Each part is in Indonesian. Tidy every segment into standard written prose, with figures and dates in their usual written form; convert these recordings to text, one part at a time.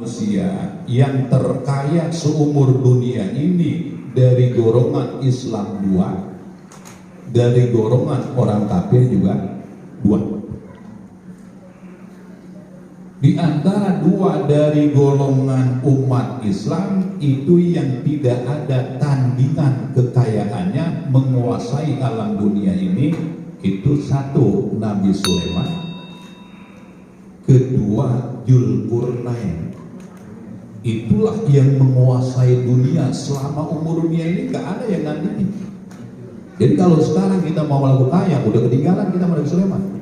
Manusia yang terkaya seumur dunia ini dari golongan Islam 2, dari golongan orang kafir juga 2. Di antara 2 dari golongan umat Islam itu yang tidak ada tandingan kekayaannya menguasai alam dunia ini, itu 1 Nabi Sulaiman, kedua Dzulqarnain. Itulah yang menguasai dunia selama umur dunia ini, gak ada yang nandingin. Jadi kalau sekarang kita mau melakukan kaya, udah ketinggalan kita Nabi Sulaiman.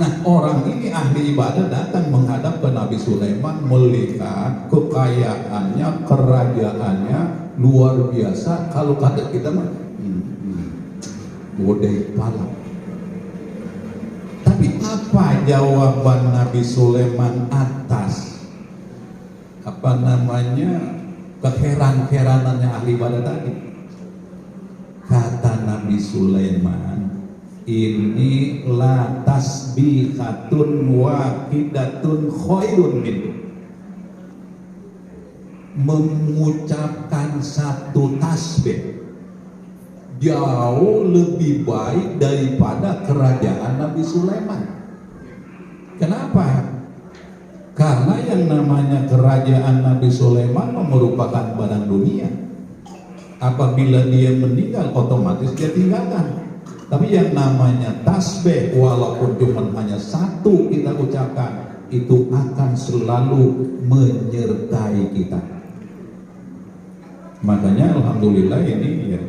Nah, orang ini ahli ibadah datang menghadap ke Nabi Sulaiman, melihat kekayaannya, kerajaannya luar biasa. Kalau kata kita mah bodai pala. Tapi apa jawaban Nabi Sulaiman atas keheran-heranannya ahli ibadah tadi? Kata Nabi Sulaiman, ini la tasbihatun wahidatun khairun min, mengucapkan 1 tasbih jauh lebih baik daripada kerajaan Nabi Sulaiman. Kenapa? Karena yang namanya kerajaan Nabi Sulaiman merupakan barang dunia. Apabila dia meninggal, otomatis dia tinggalkan. Tapi yang namanya tasbih, walaupun cuma hanya 1 kita ucapkan, itu akan selalu menyertai kita. Makanya alhamdulillah ini ya,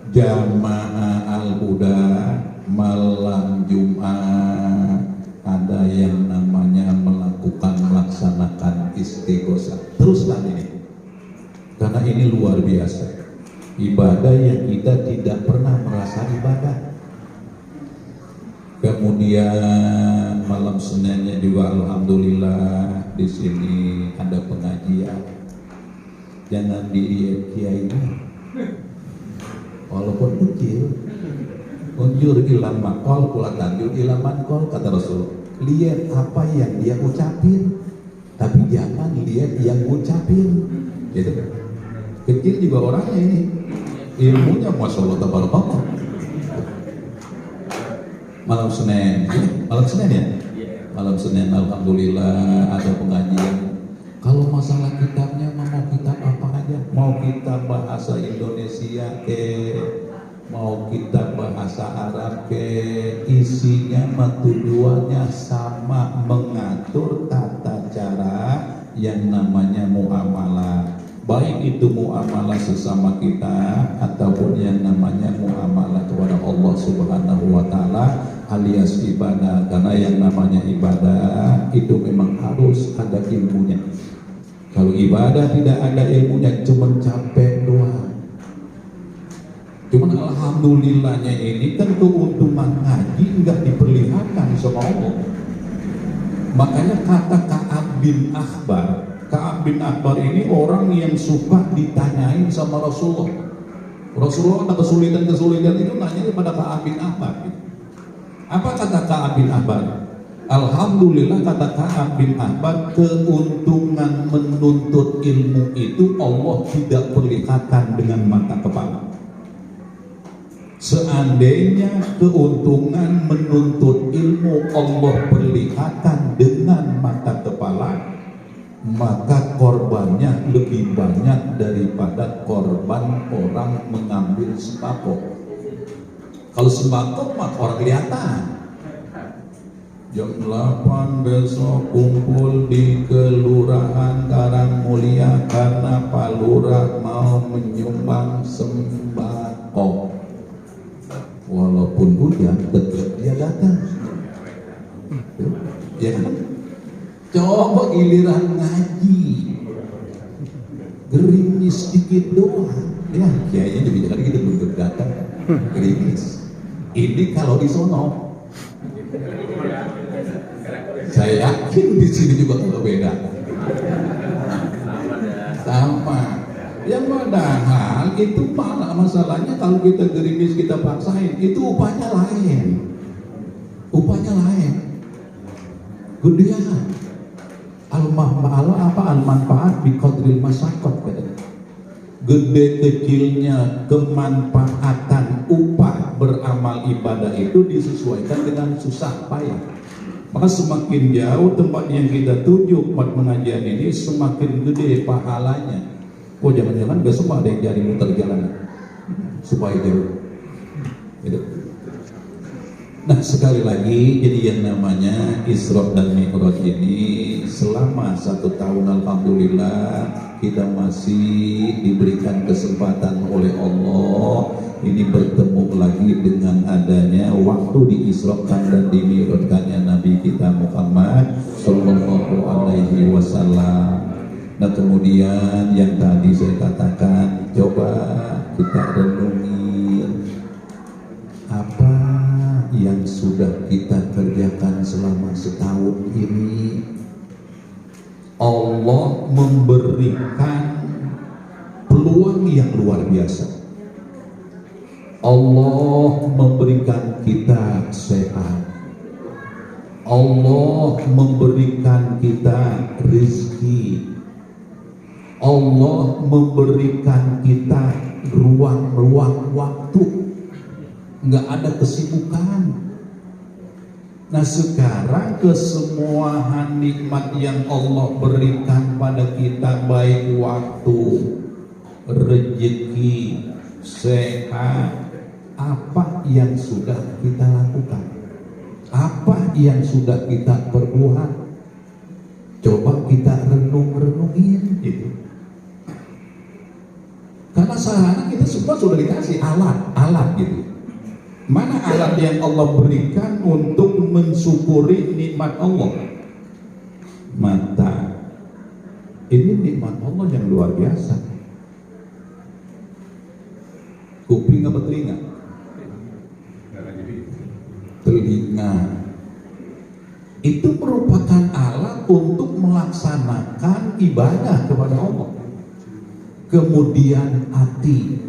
jamaah al-huda malam Jumat ada yang namanya melaksanakan istighosah. Teruskan ini, karena ini luar biasa, ibadah yang kita tidak pernah merasa ibadah. Kemudian malam Seninnya juga alhamdulillah di sini ada pengajian. Jangan dilihat kiainya, walaupun kecil. Unjur ilam makol pula tanjur ilam mankol, kata Rasul. Lihat apa yang dia ucapin, tapi jangan lihat yang ucapin. Gitu. Kecil juga orangnya ini, ilmunya masya Allah tabarakallah. Malam Senin ya? Malam Senin alhamdulillah ada pengajian. Kalau masalah kitabnya mau kitab apa aja, mau kitab bahasa Indonesia mau kita bahasa Arab isinya tujuannya sama, mengatur tata cara yang namanya muamalah, baik itu muamalah sesama kita ataupun yang namanya muamalah kepada Allah Subhanahu wa taala alias ibadah. Karena yang namanya ibadah itu memang harus ada ilmunya. Kalau ibadah tidak ada ilmunya, cuma capek doang. Cuman alhamdulillahnya ini kan keuntungan ngaji enggak diperlihatkan sama Allah. Makanya kata Ka'ab bin Ahbar ini orang yang suka ditanyain sama Rasulullah. Rasulullah ada kesulitan itu nanya kepada Ka'ab bin Ahbar. Apa kata Ka'ab bin Ahbar? Alhamdulillah kata Ka'ab bin Ahbar, keuntungan menuntut ilmu itu Allah tidak perlihatkan dengan mata kepala. Seandainya keuntungan menuntut ilmu Allah perlihatkan dengan mata kepala, maka korbannya lebih banyak daripada korban orang mengambil sembako. Kalau sembako mah orang kelihatan. Jam 8 besok kumpul di Kelurahan Karangmulia karena Pak Lurah mau menyumbang sembako. Walaupun hujan tetap dia datang. Ya kan? Coba giliran ngaji, gerimis sedikit doang. Ya, kayaknya dibicara gitu belum datang. Gerimis. Ini kalau di sono, saya yakin di sini juga kalau beda. Sama. Yang padahal itu malah masalahnya kalau kita gerimis kita paksain, itu upahnya lain. Gedean. Kalau pahala apa? Al-manfaat bi qadril masyaqat katanya. Gede kecilnya kemanfaatan upah beramal ibadah itu disesuaikan dengan susah payah. Maka semakin jauh tempat yang kita tuju tempat pengajian ini, semakin gede pahalanya. Oh, jangan-jangan besok ada yang jadi muter jalan supaya jauh. Gitu. Nah, sekali lagi, jadi yang namanya Isra dan Mi'raj ini selama 1 tahun alhamdulillah kita masih diberikan kesempatan oleh Allah ini bertemu lagi dengan adanya waktu diisrakan dan dimi'rajkannya Nabi kita Muhammad sallallahu alaihi wasallam. Nah, kemudian yang tadi saya katakan, coba kita renungi apa yang sudah kita kerjakan selama setahun ini. Allah memberikan peluang yang luar biasa. Allah memberikan kita sehat. Allah memberikan kita rezeki. Allah memberikan kita ruang waktu. Nggak ada kesibukan. Nah, sekarang kesemuaan nikmat yang Allah berikan pada kita, baik waktu, rezeki, sehat, apa yang sudah kita lakukan? Apa yang sudah kita perbuat? Coba kita renungin gitu. Karena sehari kita semua sudah dikasih alat gitu. Mana alat yang Allah berikan untuk mensyukuri nikmat Allah? Mata. Ini nikmat Allah yang luar biasa. Kuping apa telinga? Telinga. Itu merupakan alat untuk melaksanakan ibadah kepada Allah. Kemudian hati.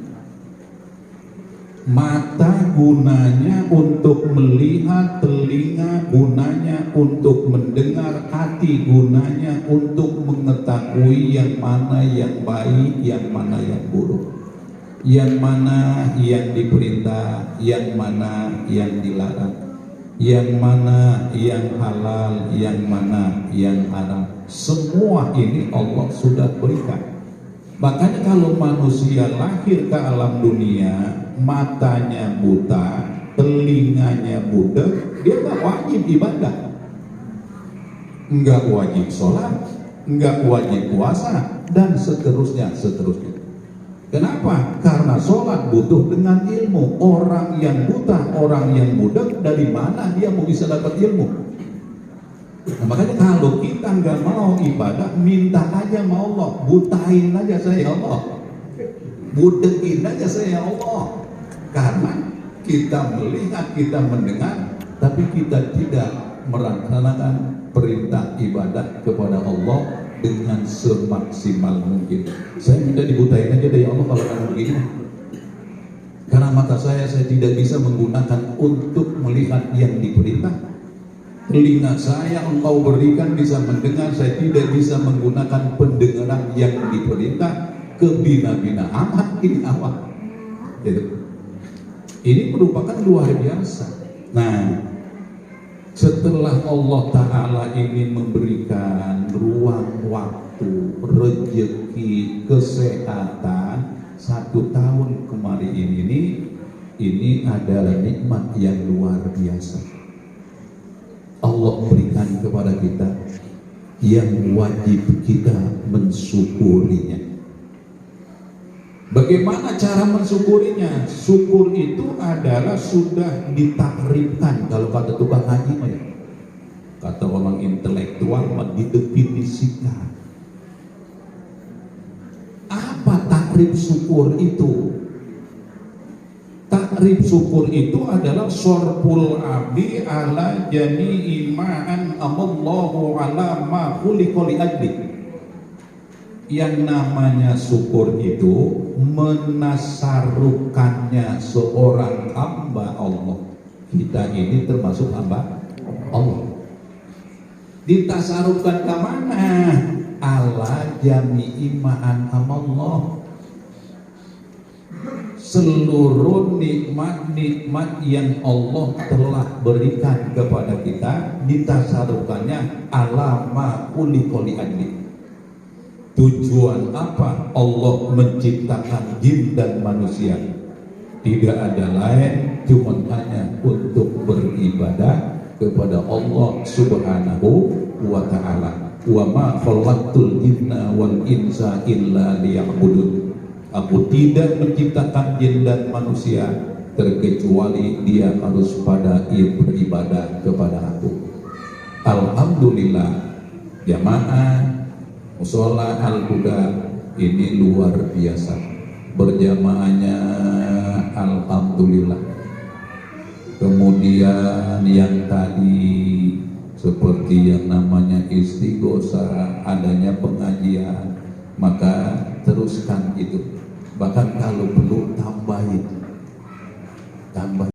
Mata gunanya untuk melihat, telinga gunanya untuk mendengar, hati gunanya untuk mengetahui yang mana yang baik, yang mana yang buruk, yang mana yang diperintah, yang mana yang dilarang, yang mana yang halal, yang mana yang haram. Semua ini Allah sudah berikan. Makanya kalau manusia lahir ke alam dunia, matanya buta, telinganya buta, dia nggak wajib ibadah, nggak wajib sholat, nggak wajib puasa, dan seterusnya. Kenapa? Karena sholat butuh dengan ilmu. Orang yang buta, orang yang budak, dari mana dia mau bisa dapat ilmu? Nah, makanya kalau kita nggak mau ibadah, minta aja sama Allah, butain aja saya Allah, budekin aja saya Allah. Karena kita melihat, kita mendengar, tapi kita tidak melaksanakan perintah ibadah kepada Allah dengan semaksimal mungkin. Saya minta dibutain aja deh ya Allah kalau kamu begini. Karena mata saya tidak bisa menggunakan untuk melihat yang diperintah. Telinga saya Engkau berikan bisa mendengar, saya tidak bisa menggunakan pendengaran yang diperintah. Kebina-bina amat ini awak. Ini merupakan luar biasa. Nah, setelah Allah Ta'ala ini memberikan ruang waktu, rezeki, kesehatan 1 tahun kemarin ini adalah nikmat yang luar biasa. Allah berikan kepada kita yang wajib kita mensyukurinya. Bagaimana cara mensyukurinya? Syukur itu adalah sudah ditakrifkan, kalau kata tukang haji, kata orang intelektual, didefinisikan. Apa takrif syukur itu? Takrif syukur itu adalah sorful abdi ala jami'i ma'an amallahu ala ma khuliqa li ajli. Yang namanya syukur itu menasarukannya seorang hamba Allah. Kita ini termasuk hamba Allah. Ditasarufkan ke mana? Ala jami'i ma'an amallah, seluruh nikmat-nikmat yang Allah telah berikan kepada kita ditasarufkannya ala ma khuliqali ajli. Tujuan apa Allah menciptakan jin dan manusia? Tidak ada lain, cuma hanya untuk beribadah kepada Allah Subhanahu wa ta'ala. Wa ma khalaqtul jinna wal insa illa liya'budun. Aku tidak menciptakan jin dan manusia terkecuali dia harus pada beribadah kepada aku. Alhamdulillah, jamaah mushola Al-Huda ini luar biasa berjamaahnya, alhamdulillah. Kemudian yang tadi seperti yang namanya istighosah, adanya pengajian, maka teruskan itu. Bahkan kalau perlu tambah